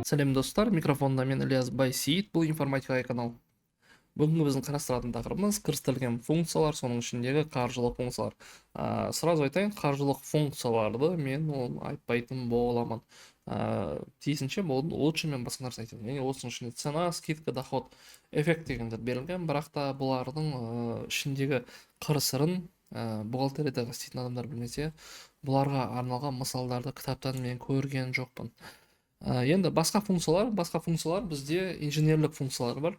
Сәлем достар, микрофонда мен Ильяс Байсейіт, бұл информатикаға канал. Бүгінгі біздің қарастыратын тақырыбымыз кірістірілген функциялар, соның ішіндегі қаржылық функциялар. Сразу айтайын, қаржылық функцияларды мен айтпайтын боламын. Тиісінше лучше мен басқа нәрсе айтайын. Яғни осының ішінде цена, скидка, доход, эффект дегендер берілген, бірақ та бұлардың ішіндегі қыр-сырын бухгалтериядағы істейтін адамдар білмесе, бұларға арналған мысалдарды кітаптан мен көрген жоқпын. Енді басқа функциялар бізде инженерлік функциялар бар.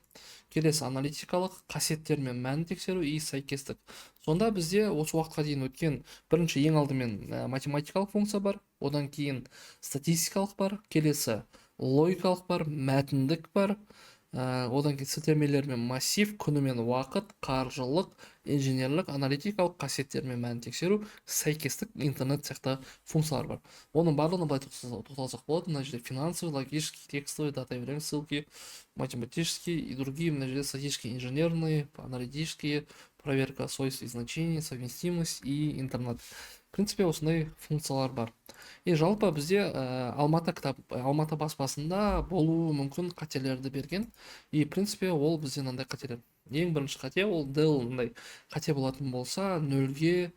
Келесі аналитикалық қасиеттер мен мәнін тексеру и сәйкестік. Сонда бізде осы уақытқа дейін өткен бірінші ең алдымен математикалық функция бар, одан кейін статистикалық бар, келесі логикалық бар, мәтіндік бар, одан кейін сілтемелер мен массив, күні мен уақыт, қаржылық, инженерлік, аналитикалық қасиеттер мен мәнін тексеру, сәйкестік, интернет сияқты функциялар бар. Оның барлығына былай тоқталсақ болады. Мына жерде финансовый, логический, текстовый, дата время ссылки, математические и другие, мына жерде статические, инженерные, аналитические, проверка свойств и значений, совместимость и интернет. В принципе, осындай функциялар бар. И жалпы бізде Алматы баспасында болуы мүмкін қателерді берген. И в принципе ол бізде мынандай қателер. Ең бірінші қате ол del мындай қате болатын болса, нөлге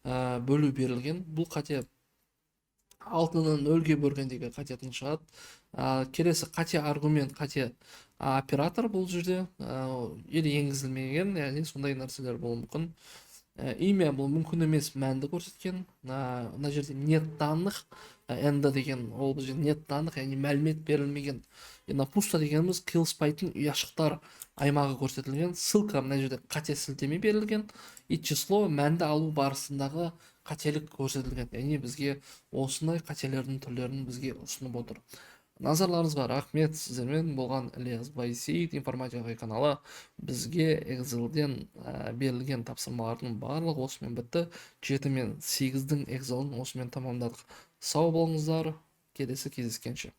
бөлу берілген. Бұл қате 6-ны 0-ге бөлгендегі қатетін шығады. Келесі қате аргумент, қате оператор бұл жерде или енгізілмеген, яғни сондай нәрселер болуы мүмкін. Имя бұл мүмкін емес мәнді көрсеткен. Мына жерде нет данных, энді деген ол бізде нет данных, яғни мәлімет берілмеген. Пусто дегеніміз қиылыспайтын ұяшықтар аймағы көрсетілген. Ссылка мына жерде қате сілтеме берілген. И число мәнді алу барысындағы қателік көрсетілген. Яғни бізге осындай қателердің түрлерін бізге ұсынып отыр. Назарларыңызға рахмет. Сіздермен болған Ильяс Байсейіт информатикаға каналы. Бізге Excel'ден берілген тапсырмалардың барлығы осымен бітті. 7 мен 8-дің Excel'ын осымен тамамдадық. Сау болыңыздар, келесі кездескенше.